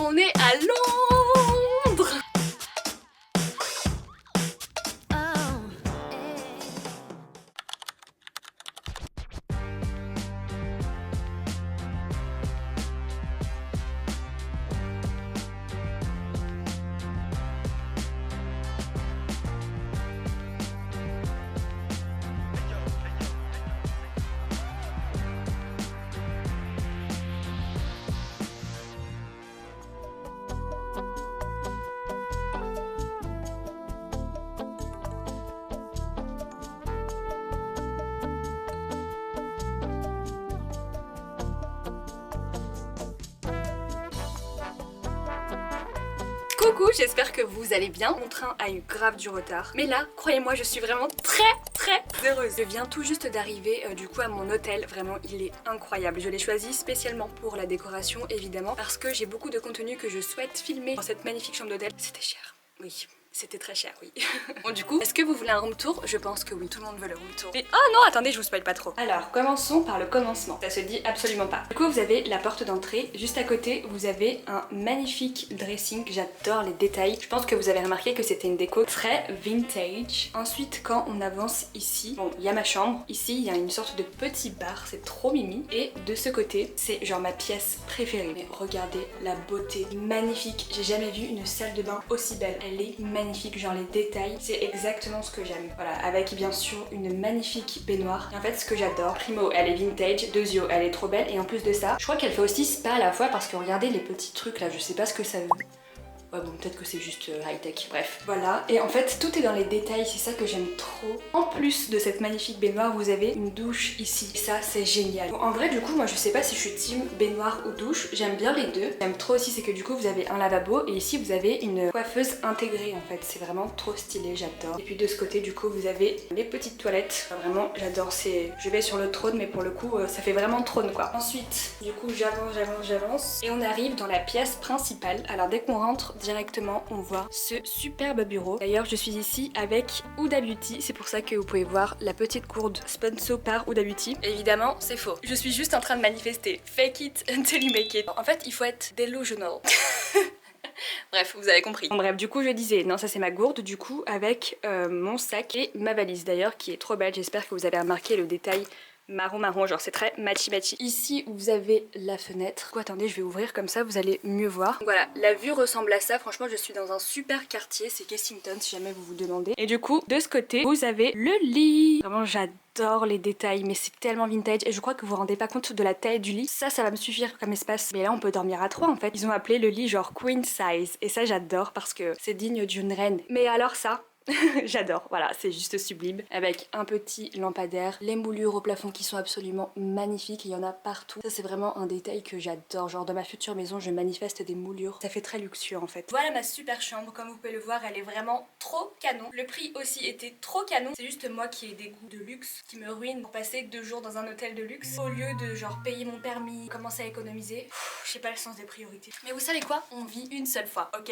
On est à Londres. Coucou, j'espère que vous allez bien. Mon train a eu grave du retard. Mais là, croyez-moi, je suis vraiment très heureuse. Je viens tout juste d'arriver du coup à mon hôtel. Vraiment, il est incroyable. Je l'ai choisi spécialement pour la décoration, évidemment, parce que j'ai beaucoup de contenu que je souhaite filmer dans cette magnifique chambre d'hôtel. C'était cher, oui. C'était très cher, oui. Bon, du coup, est-ce que vous voulez un room tour? Je pense que oui, tout le monde veut le room tour. Mais oh non, attendez, je vous spoil pas trop. Alors, commençons par le commencement. Ça se dit absolument pas. Du coup, vous avez la porte d'entrée. Juste à côté, vous avez un magnifique dressing. J'adore les détails. Je pense que vous avez remarqué que c'était une déco très vintage. Ensuite, quand on avance ici, bon, il y a ma chambre. Ici, il y a une sorte de petit bar. C'est trop mimi. Et de ce côté, c'est genre ma pièce préférée. Mais regardez la beauté. Magnifique. J'ai jamais vu une salle de bain aussi belle. Elle est magnifique, genre les détails, c'est exactement ce que j'aime. Voilà, avec bien sûr une magnifique baignoire. Et en fait, ce que j'adore, primo, elle est vintage, deuxio, elle est trop belle, et en plus de ça, je crois qu'elle fait aussi spa à la fois parce que regardez les petits trucs là, je sais pas ce que ça veut. Ouais bon, peut-être que c'est juste high-tech, bref. Voilà, et en fait tout est dans les détails, c'est ça que j'aime trop. En plus de cette magnifique baignoire, vous avez une douche ici. Et ça, c'est génial. Bon, en vrai, du coup, moi je sais pas si je suis team baignoire ou douche, j'aime bien les deux. J'aime trop aussi, c'est que du coup vous avez un lavabo et ici vous avez une coiffeuse intégrée en fait. C'est vraiment trop stylé, j'adore. Et puis de ce côté, du coup, vous avez les petites toilettes. Enfin, vraiment, j'adore. Je vais sur le trône, mais pour le coup, ça fait vraiment trône quoi. Ensuite, du coup, j'avance. Et on arrive dans la pièce principale. Alors dès qu'on rentre, directement on voit ce superbe bureau. D'ailleurs je suis ici avec Huda Beauty, c'est pour ça que vous pouvez voir la petite gourde sponsor par Huda Beauty. Évidemment c'est faux, je suis juste en train de manifester fake it until you make it. En fait il faut être delusional. Bref, vous avez compris. Bon, bref, du coup je disais, non ça c'est ma gourde du coup avec mon sac et ma valise d'ailleurs qui est trop belle. J'espère que vous avez remarqué le détail marron, genre c'est très matchy. Ici vous avez la fenêtre. Attendez, je vais ouvrir comme ça vous allez mieux voir. Voilà, la vue ressemble à ça. Franchement je suis dans un super quartier, c'est Kensington si jamais vous vous demandez. Et du coup de ce côté vous avez le lit. Vraiment j'adore les détails, mais c'est tellement vintage et je crois que vous vous rendez pas compte de la taille du lit. Ça va me suffire comme espace. Mais là on peut dormir à trois en fait. Ils ont appelé le lit genre queen size et ça j'adore parce que c'est digne d'une reine. Mais alors ça, j'adore, voilà, c'est juste sublime. Avec un petit lampadaire, les moulures au plafond qui sont absolument magnifiques, il y en a partout. Ça c'est vraiment un détail que j'adore, genre dans ma future maison je manifeste des moulures. Ça fait très luxueux en fait. Voilà ma super chambre, comme vous pouvez le voir, elle est vraiment trop canon. Le prix aussi était trop canon. C'est juste moi qui ai des goûts de luxe, qui me ruine pour passer 2 jours dans un hôtel de luxe. Au lieu de genre payer mon permis, commencer à économiser, j'ai pas le sens des priorités. Mais vous savez quoi? On vit une seule fois, ok?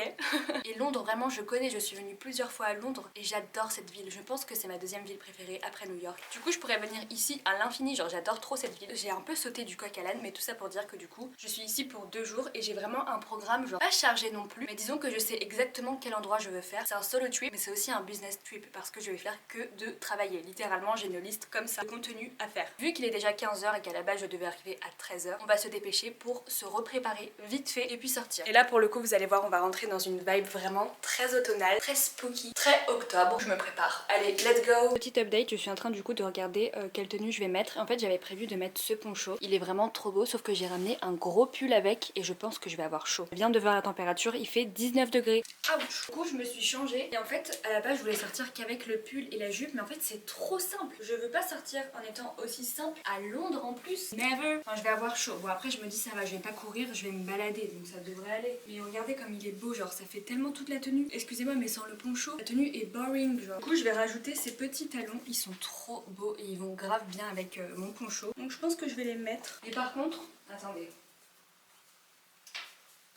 Et Londres, vraiment je connais, je suis venue plusieurs fois à Londres et j'adore cette ville. Je pense que c'est ma deuxième ville préférée après New York. Du coup je pourrais venir ici à l'infini, genre j'adore trop cette ville. J'ai un peu sauté du coq à l'âne, mais tout ça pour dire que du coup je suis ici pour 2 jours et j'ai vraiment un programme genre pas chargé non plus, mais disons que je sais exactement quel endroit je veux faire. C'est un solo trip mais c'est aussi un business trip parce que je vais faire que de travailler. Littéralement j'ai une liste comme ça de contenu à faire. Vu qu'il est déjà 15h et qu'à la base je devais arriver à 13h, on va se dépêcher pour se repréparer vite fait et puis sortir. Et là pour le coup vous allez voir, on va rentrer dans une vibe vraiment très automnale, très spooky, très octobre. Je me prépare. Allez, let's go. Petit update, je suis en train du coup de regarder quelle tenue je vais mettre. En fait j'avais prévu de mettre ce poncho. Il est vraiment trop beau, sauf que j'ai ramené un gros pull avec et je pense que je vais avoir chaud. Je viens de voir la température, il fait 19 degrés. Ouch. Du coup je me suis changée et en fait à la base je voulais sortir qu'avec le pull et la jupe, mais en fait c'est trop simple. Je veux pas sortir en étant aussi simple à Londres en plus. Never. Enfin je vais avoir chaud. Bon après je me dis ça va, je vais pas courir, je vais me balader donc ça devrait aller. Mais regardez comme il est beau, genre ça fait tellement toute la tenue. Excusez-moi mais sans le poncho, la tenue est boring genre. Du coup je vais rajouter ces petits talons, ils sont trop beaux et ils vont grave bien avec mon poncho. Donc je pense que je vais les mettre. Et par contre, attendez.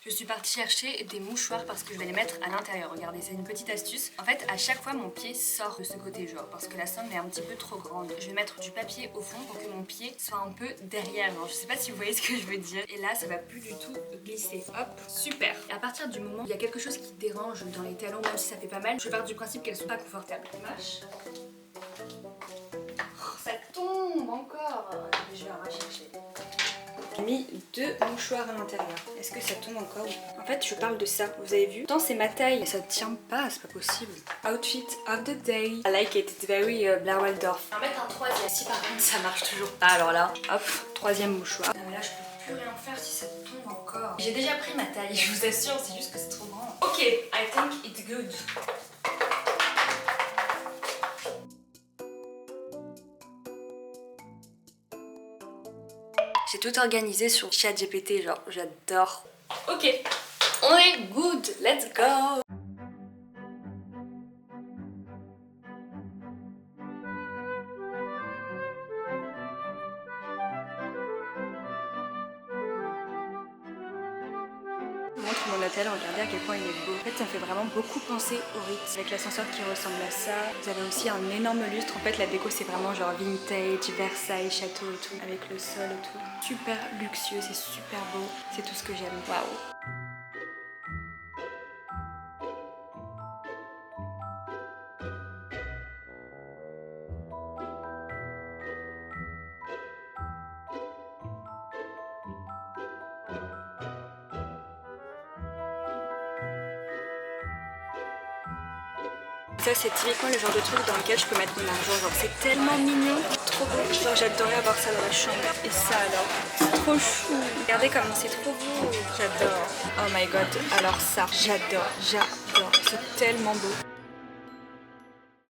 Je suis partie chercher des mouchoirs parce que je vais les mettre à l'intérieur. Regardez, c'est une petite astuce. En fait, à chaque fois, mon pied sort de ce côté, genre, parce que la somme est un petit peu trop grande. Je vais mettre du papier au fond pour que mon pied soit un peu derrière. Alors, je sais pas si vous voyez ce que je veux dire. Et là, ça va plus du tout glisser. Hop, super. Et à partir du moment où il y a quelque chose qui dérange dans les talons, même si ça fait pas mal, je pars du principe qu'elles sont pas confortables. Marche. Oh, ça tombe encore. Je vais en rechercher. J'ai mis 2 mouchoirs à l'intérieur. Est-ce que ça tombe encore? En fait, je parle de ça. Vous avez vu? Pourtant, c'est ma taille. Mais ça tient pas, c'est pas possible. Outfit of the day. I like it. It's very Blair Waldorf. On va mettre un 3e. Si par contre ça marche toujours pas, alors là, hop, 3e mouchoir. Non, mais là, je peux plus rien faire si ça tombe encore. J'ai déjà pris ma taille, je vous assure, c'est juste que c'est trop grand. Ok, I think it's good. J'ai tout organisé sur ChatGPT, genre j'adore. Ok, on est good, let's go. Je vous montre mon hôtel, regardez à quel point il est beau. En fait, ça me fait vraiment beaucoup penser au Ritz, avec l'ascenseur qui ressemble à ça. Vous avez aussi un énorme lustre. En fait, la déco, c'est vraiment genre vintage, Versailles, château et tout, avec le sol et tout. Super luxueux, c'est super beau. C'est tout ce que j'aime. Waouh. Ça c'est typiquement le genre de truc dans lequel je peux mettre mon argent, genre c'est tellement mignon, trop beau, genre j'adorerais avoir ça dans la chambre. Et ça alors, c'est trop chou. Regardez comment c'est trop beau, j'adore. Oh my god, alors ça, j'adore, c'est tellement beau.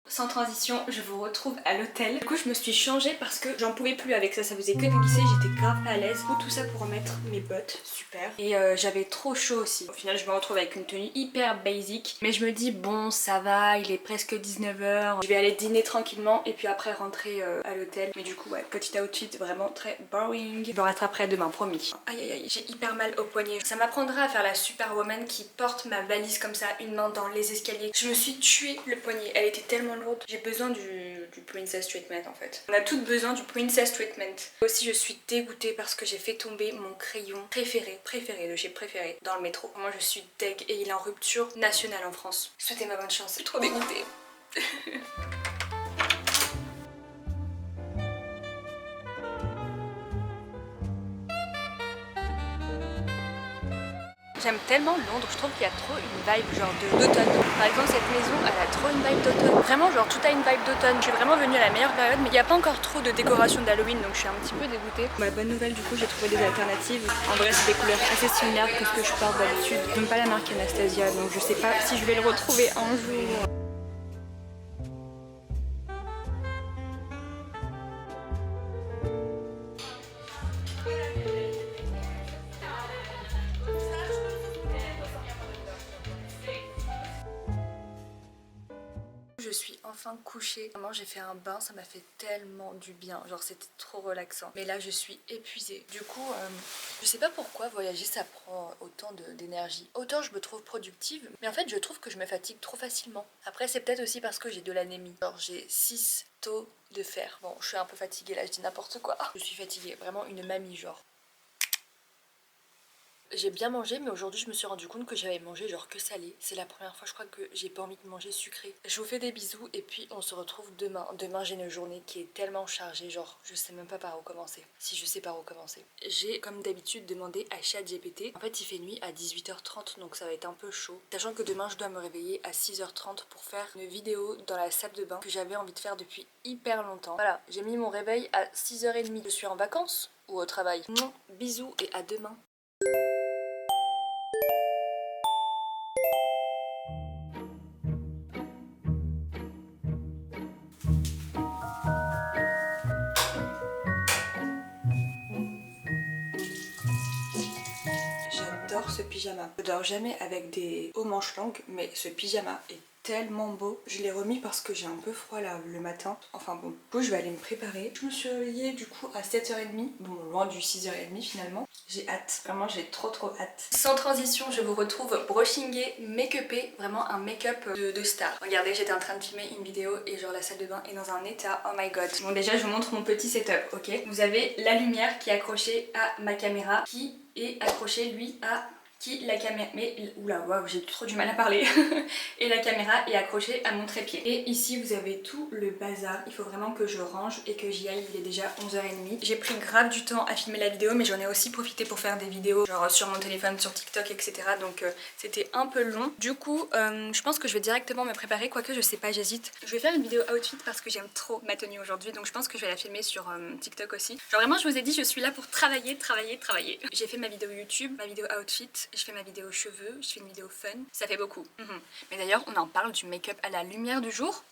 Sans transition, je vous retrouve à l'hôtel. Du coup, je me suis changée parce que j'en pouvais plus avec ça. Ça faisait que de glisser, j'étais grave à l'aise. Tout ça pour remettre mes bottes, super. Et j'avais trop chaud aussi. Au final, je me retrouve avec une tenue hyper basic. Mais je me dis, bon, ça va, il est presque 19h. Je vais aller dîner tranquillement et puis après rentrer à l'hôtel. Mais du coup, ouais, petit outfit vraiment très boring. Je me rattraperai demain, promis. Aïe aïe aïe, j'ai hyper mal au poignet. Ça m'apprendra à faire la superwoman qui porte ma valise comme ça, une main dans les escaliers. Je me suis tué le poignet. Elle était tellement lourde. J'ai besoin du princess treatment en fait. On a toutes besoin du princess treatment. Aussi je suis dégoûtée parce que j'ai fait tomber mon crayon préféré de chez préféré dans le métro. Moi je suis deg et il est en rupture nationale en France. Souhaitez-moi bonne chance, je suis trop dégoûtée. J'aime tellement Londres, je trouve qu'il y a trop une vibe genre d'automne. Par exemple cette maison elle a trop une vibe d'automne. Vraiment genre tout a une vibe d'automne. Je suis vraiment venue à la meilleure période mais il n'y a pas encore trop de décoration d'Halloween donc je suis un petit peu dégoûtée. Ma bonne nouvelle du coup j'ai trouvé des alternatives. En vrai c'est des couleurs assez similaires que ce que je porte d'habitude. J'aime pas la marque Anastasia donc je sais pas si je vais le retrouver un jour. Je suis enfin couchée. Vraiment j'ai fait un bain, ça m'a fait tellement du bien. Genre c'était trop relaxant. Mais là je suis épuisée. Du coup je sais pas pourquoi voyager ça prend autant d'énergie. Autant je me trouve productive, mais en fait je trouve que je me fatigue trop facilement. Après c'est peut-être aussi parce que j'ai de l'anémie. Genre j'ai 6 taux de fer. Bon je suis un peu fatiguée là, je dis n'importe quoi. Je suis fatiguée, vraiment une mamie genre. J'ai bien mangé mais aujourd'hui je me suis rendu compte que j'avais mangé genre que salé. C'est la première fois je crois que j'ai pas envie de manger sucré. Je vous fais des bisous et puis on se retrouve demain. Demain j'ai une journée qui est tellement chargée, genre je sais même pas par où commencer. Si je sais par où commencer. J'ai comme d'habitude demandé à ChatGPT. En fait il fait nuit à 18h30 donc ça va être un peu chaud. Sachant que demain je dois me réveiller à 6h30 pour faire une vidéo dans la salle de bain que j'avais envie de faire depuis hyper longtemps. Voilà, j'ai mis mon réveil à 6h30. Je suis en vacances ou au travail. Bisous et à demain. J'adore ce pyjama. Je dors jamais avec des hauts manches longues, mais ce pyjama est tellement beau. Je l'ai remis parce que j'ai un peu froid là le matin. Enfin bon, du coup je vais aller me préparer. Je me suis réveillée du coup à 7h30. Bon, loin du 6h30 finalement. J'ai hâte, vraiment j'ai trop hâte. Sans transition, je vous retrouve brushingée, make-upée, vraiment un make-up de star. Regardez, j'étais en train de filmer une vidéo et genre la salle de bain est dans un état, oh my god. Bon déjà je vous montre mon petit setup, ok. Vous avez la lumière qui est accrochée à ma caméra, qui est accrochée lui à... la caméra, mais oula, waouh, j'ai trop du mal à parler. Et la caméra est accrochée à mon trépied. Et ici vous avez tout le bazar, il faut vraiment que je range et que j'y aille, il est déjà 11h30. J'ai pris grave du temps à filmer la vidéo, mais j'en ai aussi profité pour faire des vidéos genre sur mon téléphone, sur TikTok, etc. Donc c'était un peu long. Du coup je pense que je vais directement me préparer, quoique je sais pas, j'hésite. Je vais faire une vidéo outfit parce que j'aime trop ma tenue aujourd'hui, donc je pense que je vais la filmer sur TikTok aussi. Genre vraiment je vous ai dit, je suis là pour travailler. J'ai fait ma vidéo YouTube, ma vidéo outfit, je fais ma vidéo cheveux, je fais une vidéo fun, ça fait beaucoup. Mais d'ailleurs on en parle du make-up à la lumière du jour.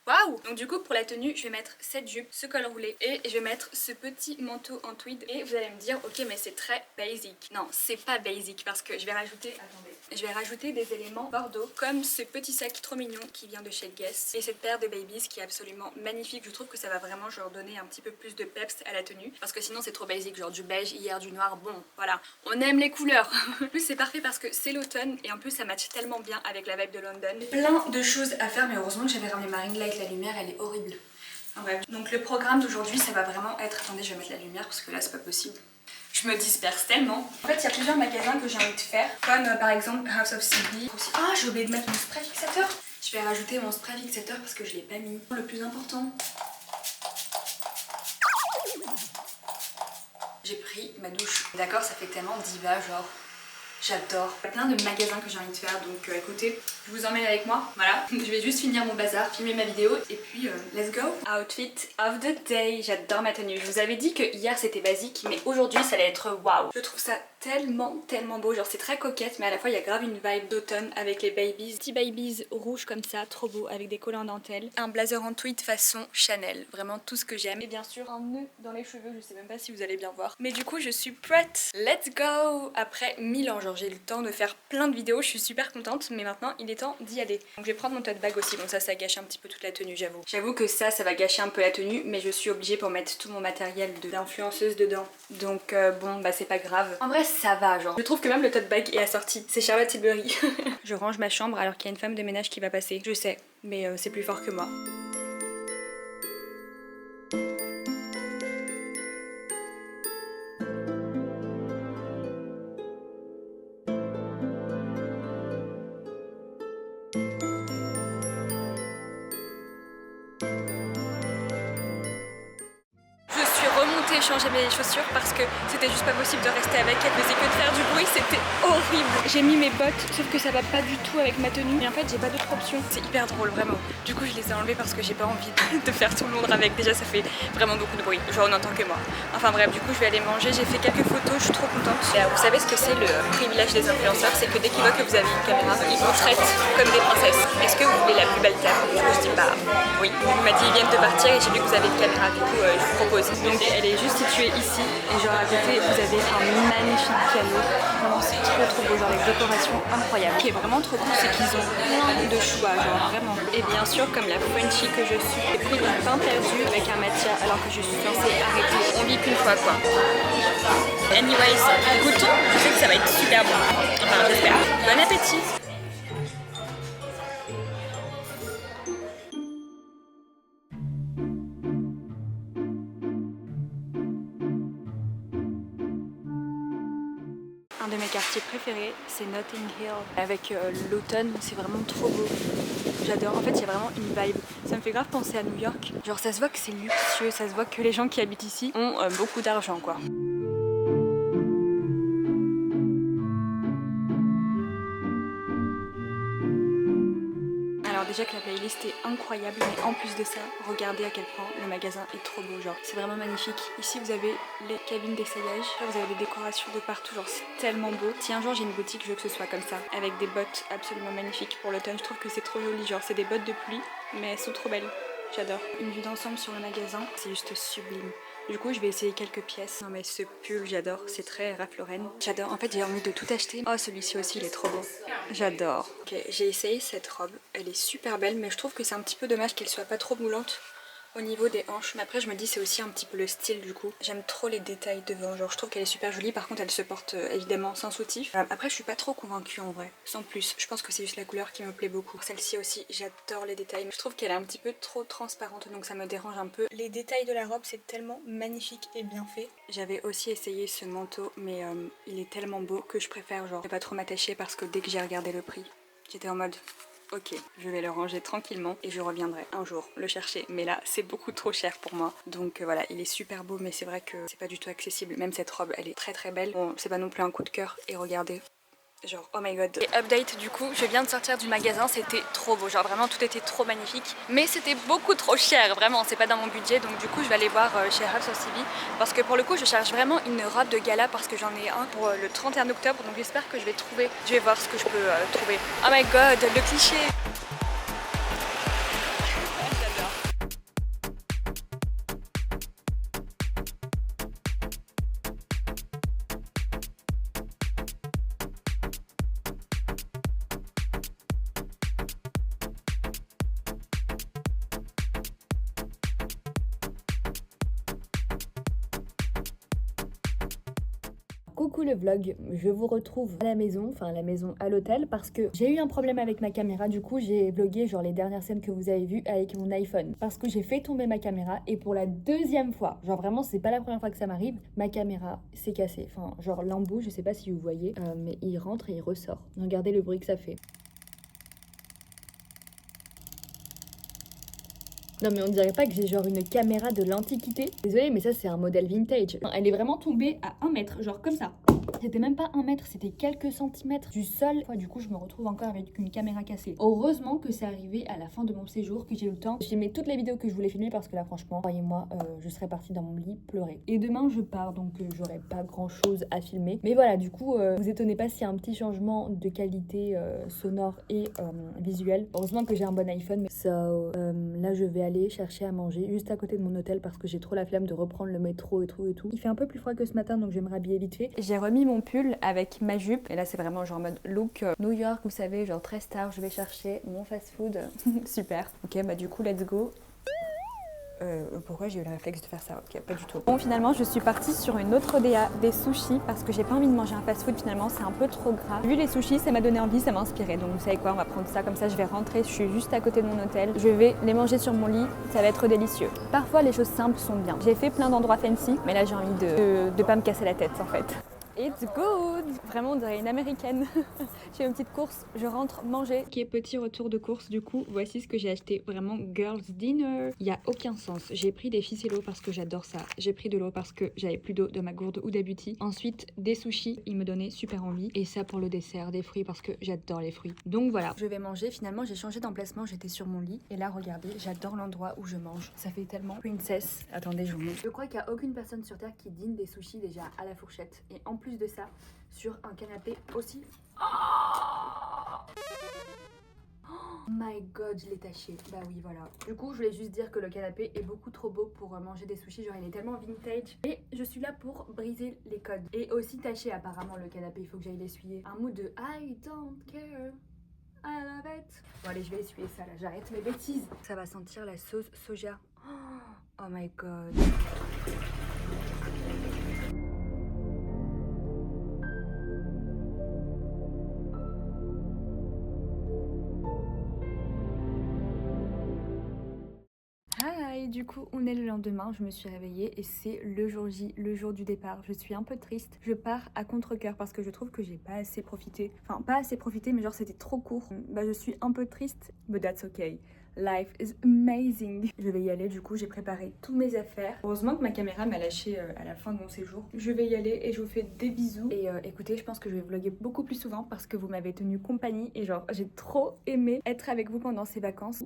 Waouh! Donc du coup pour la tenue je vais mettre cette jupe, ce col roulé et je vais mettre ce petit manteau en tweed. Et vous allez me dire ok mais c'est très basic. Non c'est pas basic parce que je vais rajouter, attendez, je vais rajouter des éléments bordeaux comme ce petit sac trop mignon qui vient de chez Guess et cette paire de Babies qui est absolument magnifique. Je trouve que ça va vraiment genre donner un petit peu plus de peps à la tenue parce que sinon c'est trop basic, genre du beige hier, du noir, bon voilà, on aime les couleurs. En plus c'est parfait parce que c'est l'automne et en plus ça matche tellement bien avec la vibe de London. Plein de choses à faire mais heureusement que j'avais ramené ma ring light. La lumière elle est horrible. Enfin, bref. Donc le programme d'aujourd'hui ça va vraiment être... Attendez, je vais mettre la lumière parce que là c'est pas possible. Je me disperse tellement. En fait il y a plusieurs magasins que j'ai envie de faire. Comme par exemple House of CB. Ah j'ai oublié de mettre mon spray fixateur. Je vais rajouter mon spray fixateur parce que je l'ai pas mis. Le plus important. J'ai pris ma douche. D'accord, ça fait tellement diva genre. J'adore. Il y a plein de magasins que j'ai envie de faire, donc écoutez, je vous emmène avec moi. Voilà, je vais juste finir mon bazar, filmer ma vidéo et puis let's go. Outfit of the day, j'adore ma tenue. Je vous avais dit que hier c'était basique, mais aujourd'hui ça allait être waouh. Je trouve ça tellement beau, genre c'est très coquette, mais à la fois il y a grave une vibe d'automne avec les babies. Petits babies rouges comme ça, trop beau, avec des collants en dentelle. Un blazer en tweed façon Chanel, vraiment tout ce que j'aime. Et bien sûr un nœud dans les cheveux, je sais même pas si vous allez bien voir. Mais du coup je suis prête, let's go. Après 1000 ans, genre j'ai eu le temps de faire plein de vidéos, je suis super contente, mais maintenant il est temps d'y aller. Donc je vais prendre mon tote bag aussi, bon ça gâche un petit peu toute la tenue, j'avoue. J'avoue que ça va gâcher un peu la tenue, mais je suis obligée pour mettre tout mon matériel d'influenceuse dedans. Donc bon bah c'est pas grave. En vrai ça va genre. Je trouve que même le tote bag est assorti, c'est Charlotte Tilbury. Je range ma chambre alors qu'il y a une femme de ménage qui va passer. Je sais, mais c'est plus fort que moi. Changer mes chaussures parce que c'était juste pas possible de rester avec, elle faisait que de faire du bruit, c'était horrible. J'ai mis mes bottes, sauf que ça va pas du tout avec ma tenue, mais en fait j'ai pas d'autre option. C'est hyper drôle vraiment. Du coup je les ai enlevées parce que j'ai pas envie de faire tout Londres avec, déjà ça fait vraiment beaucoup de bruit, genre on entend que moi. Enfin bref, du coup je vais aller manger, j'ai fait quelques photos, je suis trop contente. Et vous savez ce que c'est le privilège des influenceurs, c'est que dès qu'ils voient que vous avez une caméra, ils vous traitent comme des princesses. Est-ce que vous voulez la plus belle table? Du coup je dis bah oui. Il m'a dit ils viennent de partir et j'ai vu que vous avez une caméra, du coup je vous propose. Donc elle est juste située ici et genre à côté vous avez un magnifique piano. Vraiment c'est trop beau, genre les décorations incroyables. Ce qui est vraiment trop cool c'est qu'ils ont plein de choix, genre vraiment. Et bien sûr comme la Frenchie que je suis, j'ai pris du pain perdu avec un matcha alors que je suis censée arrêter. On vit qu'une fois quoi. Anyways, goûtons, je sais que ça va être super bon. Enfin j'espère. Bon appétit. Un de mes quartiers préférés, c'est Notting Hill. Avec l'automne, c'est vraiment trop beau. J'adore. En fait, il y a vraiment une vibe. Ça me fait grave penser à New York. Genre, ça se voit que c'est luxueux, ça se voit que les gens qui habitent ici ont beaucoup d'argent, quoi. Alors déjà que la playlist est incroyable, mais en plus de ça, regardez à quel point le magasin est trop beau, genre c'est vraiment magnifique. Ici vous avez les cabines d'essayage, vous avez des décorations de partout, genre c'est tellement beau. Si un jour j'ai une boutique, je veux que ce soit comme ça, avec des bottes absolument magnifiques pour l'automne. Je trouve que c'est trop joli, genre c'est des bottes de pluie, mais elles sont trop belles. J'adore. Une vue d'ensemble sur le magasin, c'est juste sublime. Du coup je vais essayer quelques pièces. Non mais ce pull j'adore, c'est très Ralph Lauren. J'adore, en fait j'ai envie de tout acheter. Oh celui-ci aussi il est trop beau. J'adore. Ok, j'ai essayé cette robe, elle est super belle mais je trouve que c'est un petit peu dommage qu'elle soit pas trop moulante au niveau des hanches, mais après je me dis c'est aussi un petit peu le style du coup. J'aime trop les détails devant, genre je trouve qu'elle est super jolie, par contre elle se porte évidemment sans soutif. Après je suis pas trop convaincue en vrai, sans plus. Je pense que c'est juste la couleur qui me plaît beaucoup. Celle-ci aussi, j'adore les détails, je trouve qu'elle est un petit peu trop transparente donc ça me dérange un peu. Les détails de la robe c'est tellement magnifique et bien fait. J'avais aussi essayé ce manteau mais il est tellement beau que je préfère genre ne pas trop m'attacher parce que dès que j'ai regardé le prix, j'étais en mode... Ok, je vais le ranger tranquillement et je reviendrai un jour le chercher. Mais là, c'est beaucoup trop cher pour moi. Donc voilà, il est super beau, mais c'est vrai que c'est pas du tout accessible. Même cette robe, elle est très très belle. Bon, c'est pas non plus un coup de cœur. Et regardez, genre oh my god. Et update du coup, je viens de sortir du magasin, c'était trop beau. Genre vraiment, tout était trop magnifique. Mais c'était beaucoup trop cher, vraiment. C'est pas dans mon budget. Donc du coup, je vais aller voir chez House of CB. Parce que pour le coup, je cherche vraiment une robe de gala parce que j'en ai un pour le 31 octobre. Donc j'espère que je vais trouver. Je vais voir ce que je peux trouver. Oh my god, le cliché. Coucou le vlog, je vous retrouve à la maison, enfin à la maison à l'hôtel parce que j'ai eu un problème avec ma caméra. Du coup j'ai vlogué genre les dernières scènes que vous avez vues avec mon iPhone parce que j'ai fait tomber ma caméra et pour la deuxième fois, genre vraiment c'est pas la première fois que ça m'arrive, ma caméra s'est cassée. Enfin genre l'embout, je sais pas si vous voyez, mais il rentre et il ressort. Regardez le bruit que ça fait. Non mais on dirait pas que j'ai genre une caméra de l'antiquité. Désolée mais ça c'est un modèle vintage. Enfin, elle est vraiment tombée à 1 mètre, genre comme ça. C'était même pas 1 mètre, c'était quelques centimètres du sol. Du coup je me retrouve encore avec une caméra cassée. Heureusement que c'est arrivé à la fin de mon séjour, que j'ai eu le temps. J'ai mis toutes les vidéos que je voulais filmer parce que là franchement, croyez-moi, je serais partie dans mon lit pleurer. Et demain je pars donc j'aurai pas grand chose à filmer. Mais voilà, du coup vous étonnez pas s'il y a un petit changement de qualité sonore et visuelle. Heureusement que j'ai un bon iPhone. So là je vais aller chercher à manger juste à côté de mon hôtel parce que j'ai trop la flemme de reprendre le métro et tout et tout. Il fait un peu plus froid que ce matin donc je vais me rhabiller vite fait. J'ai remis mon pull avec ma jupe et là c'est vraiment genre en mode look New York, vous savez, genre très star. Je vais chercher mon fast food. Super. Ok, bah du coup let's go. Pourquoi j'ai eu le réflexe de faire ça? Ok, pas du tout. Bon, finalement, je suis partie sur une autre DA, des sushis, parce que j'ai pas envie de manger un fast-food. Finalement, c'est un peu trop gras. Vu les sushis, ça m'a donné envie, ça m'a inspiré. Donc, vous savez quoi, on va prendre ça comme ça. Je vais rentrer. Je suis juste à côté de mon hôtel. Je vais les manger sur mon lit. Ça va être délicieux. Parfois, les choses simples sont bien. J'ai fait plein d'endroits fancy, mais là, j'ai envie de pas me casser la tête en fait. It's good! Vraiment, on dirait une américaine. J'ai une petite course, je rentre manger. Ok, petit retour de course du coup. Voici ce que j'ai acheté. Vraiment, girls dinner. Il n'y a aucun sens. J'ai pris des ficellos parce que j'adore ça. J'ai pris de l'eau parce que j'avais plus d'eau dans ma gourde Huda Beauty. Ensuite, des sushis. Ils me donnaient super envie. Et ça pour le dessert, des fruits parce que j'adore les fruits. Donc voilà, je vais manger. Finalement, j'ai changé d'emplacement. J'étais sur mon lit. Et là, regardez, j'adore l'endroit où je mange. Ça fait tellement princess. Attendez, je vous montre. Je crois qu'il n'y a aucune personne sur Terre qui dîne des sushis déjà à la fourchette. Et en plus de ça, sur un canapé aussi. Oh my god, je l'ai taché. Bah oui, voilà. Du coup, je voulais juste dire que le canapé est beaucoup trop beau pour manger des sushis. Genre, il est tellement vintage. Et je suis là pour briser les codes. Et aussi taché, apparemment, le canapé. Il faut que j'aille l'essuyer. Un mood de I don't care. I love it. Bon, allez, je vais essuyer ça là. J'arrête mes bêtises. Ça va sentir la sauce soja. Oh my god. Hi, du coup on est le lendemain, je me suis réveillée et c'est le jour J, le jour du départ. Je suis un peu triste, je pars à contre-cœur parce que je trouve que j'ai pas assez profité. Enfin pas assez profité mais genre c'était trop court. Bah je suis un peu triste, but that's okay. Life is amazing. Je vais y aller, du coup j'ai préparé tous mes affaires. Heureusement que ma caméra m'a lâché à la fin de mon séjour. Je vais y aller et je vous fais des bisous. Et écoutez, je pense que je vais vlogger beaucoup plus souvent parce que vous m'avez tenu compagnie et genre j'ai trop aimé être avec vous pendant ces vacances.